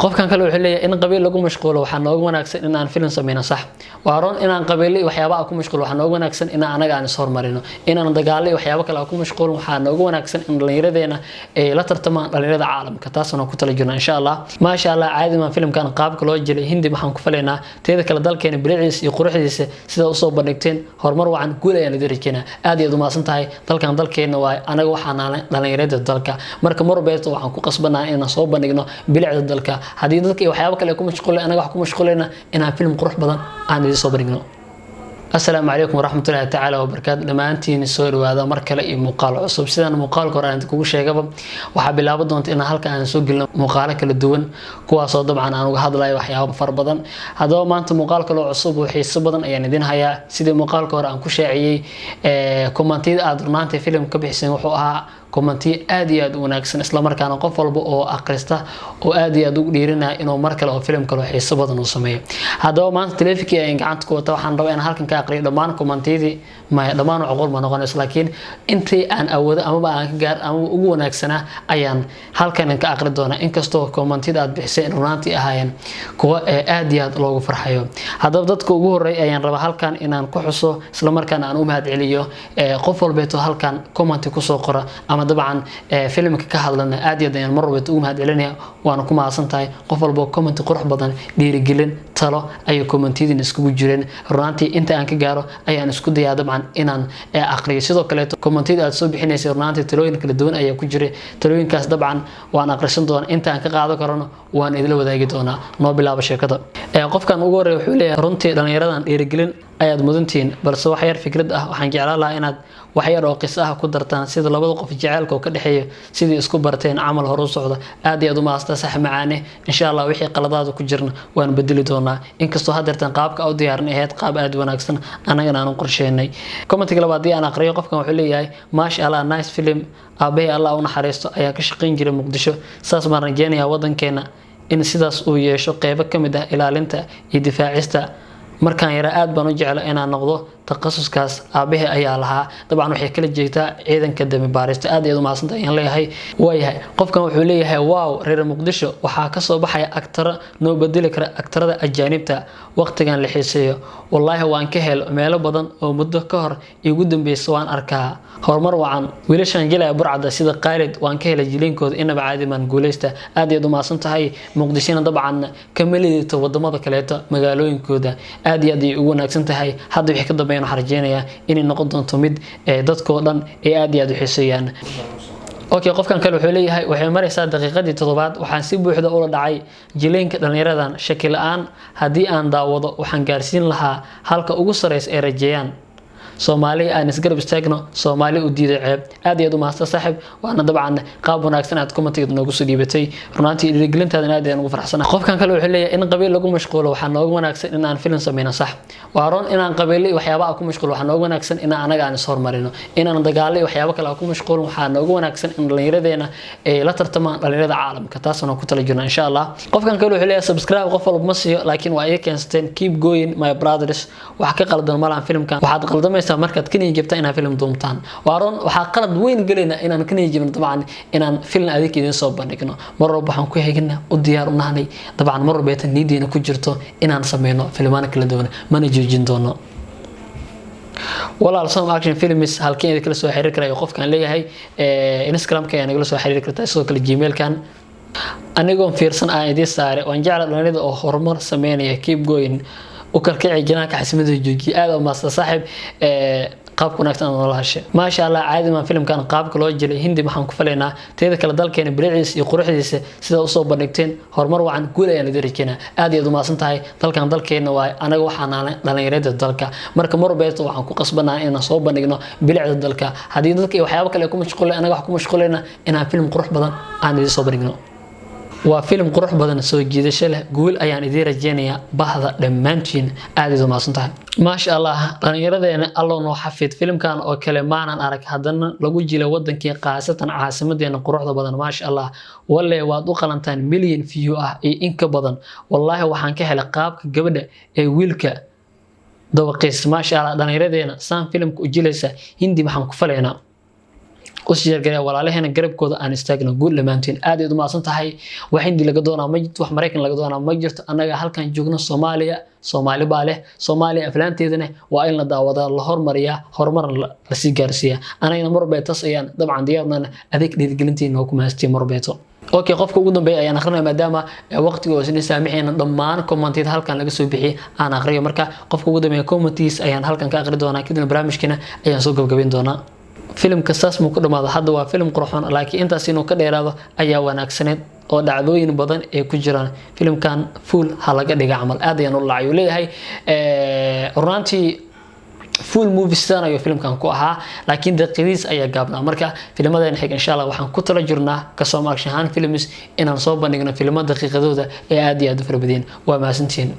qofkan kale wuxuu leeyahay in qabiil lagu mashquulo waxa noogu wanaagsan in aan film sameeyno sax waa roon in aan qabiil waxyaabo ku mashquulo waxa noogu wanaagsan in aan anaga aan is hormarino in aan dagaal waxyaabo kale ku mashquulo waxa noogu wanaagsan in dhalinyaradeena ay la tartamaan dhalinyarada caalamka taasuna ku tala jirnaa insha Allah ma sha Allah caadi ma filmkan qaabka loo jilay hindi waxaan ku faleynaa teeda kale dalkeena bilicis iyo quruxdiisa sida u soo bandhigteen horumar wacan guul ayaan idin rajeynaa aad iyo umaasan tahay dalkeena waa anaga waxaan dhalinyarada dalka marka marbeeto waxaan ku qasbanaa in aan soo bandhigno bilicda dalka hadii dadka waxyaabo kale ku mashquulay anaga wax ku mashquulayna in aan film qurux badan aan idin soo bandhigno السلام عليكم ورحمة الله تعالى وبركاته دمانتين سوير وهذا مركلة مقال عصب سيدا مقال قرآن تكون شيء قبل وحاب الله بدون إن هلك أن سوق مقالة كل الدون كواس طبعا أنا وهذا لا يحيى فربضا هذا ما أنت مقال كله عصب وحيس بدن يعني دين هيا سيدا مقال قرآن كل شيء كومنتيد أدرنانتي فيلم كبيحسن وحوها كومنتي آدي أد وناكسن إسلام مركان قفل بو أقرسته وآدي أدو ديرنا إنه مركله فيلم كله حيس بدن وسمية هذا ما أنت تلفك يعني عندك وتوحن ربي أنا هلك كأقري دمان كومنتيدي ما دمان عقول ما نقول لكن أنت أن أود أما بقى جار أما وناكسنا أيان هلك إنك كأقري دونا إنك استو كومنتيد أد بحسين رونتي أهين كوا آدي أد لوجو فرحيو هذا بدت كوجور أيان ربي هلك إن كحصو إسلام مركان أنا أمهد عليه قفل بيته هلك كومنتي كسو قرأ طبعا فيلم كهلنا عادي دين مره بتقوم هاد علينا وانا كما عصنتاي قف walbo comment qurux badan dhiirigelin talo ay commentidin isku jireen runtii inta aan ka gaaro ayaan isku dayaa dabcan inaan aqriyo sidoo kale commentida aad soo bixinayso runtii talooyin kala duwan ayaa ku jiray talooyinkaas dabcan waan aqrisan doonaa inta aan ka qaado karano waan idin wadaagi doonaa noo bilaabo sheekada qofkan ugu horeeyo wuxuu leeyahay runtii dhalinyaradan dhiirigelin ayaad mudantiin balse wax yar fikrad ah waxaan jeclaan lahaa inaad wax yar oo qis ah ku dartaan sida labada qof jaceelka ka dhaxeeyo sidii isku barteen amal hor u socdo aad iyo aad u maasta sax macaane insha Allah wixii qaladaad ku jirna waan bedeli doonaa inkastoo hadeertan qaabka u diyaarinayd qaab aad wanaagsan anagana aan qorsheynay commentiga labaad aan aqriyo qofkan wuxuu leeyahay maasha Allah nice film aabay Allah u naxariisto ayaa ka shaqeyn jiray Muqdisho saas ma rajeenayaa wadankeena in sidaas uu yeesho qayb ka mid ah ilaalinta iyo difaacista markaan yara aad baan u jeclaa inaan noqdo تخصصكاس أبيه أيها لها طبعا وحي كل جيتا عيدا كدمي باريست آدي يدو ما صنطا يعني ليهي ويهي قفكا وحوليهي واو رير مقدشو وحاكسو بحي أكتر نو بدلك أكتر أجانبتا وقت كان لحيسيو والله وان كهل ميلو بدن ومدو كهر يقدم بيسوان أركاها هورمر وعن ويلشان جيلا برعدا سيدا قالد وان كهل جيلين كود إنا بعادي من قوليستا آدي يدو ما صنطا هاي مقدشين طبعا كملي توضمضا كليتا مقالوين كودا آدي يدي يقونا كسنتا هاي حد بيحكي بين حرجينيا إني نقد نتمد دتكو دن آدي أدو حسيان أوكي قفكان كله حوليه وحي مريسا دقيقة تضبط وحنسيب وحدة أولى دعي جيلين كدنيردان شكل آن هدي آن داوضة وحنقارسين لها حالك أقصر رئيس رجيان Soomaali aan isgarab istaagno Soomaali u diiday ceeb aad iyo aad u maasta saaxib waana dabcan qaab wanaagsan aad commentiga noogu soo dhiibatay runtii dhiirigelintaada aad ayaan ugu faraxsanahay qofkan kale wuxuu leeyahay in qabiil lagu mashquulo waxa noogu wanaagsan in aan film sameeyno sax waa roon in aan qabiil waxyaabo ku mashquulo waxa noogu wanaagsan in aan anaga aan is hormarino in aan dagaal waxyaabo kale ku mashquulo waxa noogu wanaagsan in dhalinyaradeena ay la tartamaan dhalinyarada caalamka taasuna ku tala jirnaa insha Allah qofkan kale wuxuu leeyahay subscribe qof walba ma siiyo laakiin waa ay keensateen keep going my brothers wax ka qaldan malaan filmkan waxaad qaldamaysaa markaad kaniya jabta inaan film duumtaan waaron waxa qalad weyn galeyna inaan kaniya jabno dabcan inaan film adeeg idin soo bandhigno mar walba waxaan ku heegnaa u diyaar u nahnay dabcan mar walba niideena ku jirto inaan sameeyno filmaan kala duwan mana joojin doono walaal some action films halkeen kala soo xiriir karayo qofkan leeyahay Instagram-ka ayaan kala soo xiriir kartaa sidoo kale Gmail-kan anigoo fiirsan aan idin saaray waan jeclaa dhalinyarada oo horumar sameynaya keep going وكركعي جناك حسمته جوجي هذا ما صاحب قاب كونكت أنا والله شيء ما شاء الله عادي ما فيلم كان قاب كله جل هندي محن كفلنا تيذا كلا دل كان بريعس يقرح ديس سيدا أصوب بنكتين هرمر وعن كل يعني دريكنا عادي يدو ما صنتهاي دل كان دل كان واي أنا وحنا دل يريد الدلك مرك مر بيت وعن قصبنا إن صوب بنكنا بلع الدلك هذه دلك وحيابك اللي يكون مشغول أنا وحكم مشغولنا إنها فيلم قرح بدن عندي صوب بنكنا وفيلم قرح بدن سوي جيدش له قول أيان إذا رجينا بهذا لمانتين عادي ما صنتها ما شاء الله أنا يردين الله إنه حفظ فيلم كان أو كلمة أرك هذا لو جي لودن كي قاسة عاصمة دينا قرح بدن ما شاء الله ولا وادو قلنتان مليون فيو إنك بدن والله وحنك حلقاب قبل ويلك دوقيس ما شاء الله أنا يردين سام فيلم كوجلسة هندي محن كفلنا وسجل جرا ولا له هنا قرب كود أنا استاجنا قول لما أنتين عادي ما صنتهاي وحين دي لقدونا مجد وحمريكن لقدونا مجرت أنا هل كان جوجنا Soomaali baa leh Soomaali aflaanteedana waa in la daawado la hormariyaa horumar la sii gaarsiiyaa anayna marbeetas ayaan dabcan diyaarnana adeeg dhiirigelintiina oo ku maastay marbeeto okay qofka ugu dambeeya ayaan akhrinay maadaama waqtiga oo isna saamixayna dhammaan commented halkan laga soo bixiyay aan akhriyo marka qofka ugu dambeeya comments ayaan halkan ka akhri doonaa kadib barnaamijkina ayaan soo gabagabeyn doonaa filimka saas muu ku dhamaado hadda waa filim qurxoon laakiin intaas inuu ka dheeraado ayaa wanaagsaneed oo dhacdooyin badan ee ku jiraan filimkan full halaga dhiga amal aad ayaan u laaciyo leeyahay runtii full movie sidaan ayuu filimkan ku ahaa laakiin daqiiqadiis ayaa gaabnaa marka filmadeen xig insha Allah waxaan ku tala jirnaa ka soo maakshahan films inaan soo bandhigno filmada daqiiqadooda ee aad iyo aad u fara badan waa maasantiin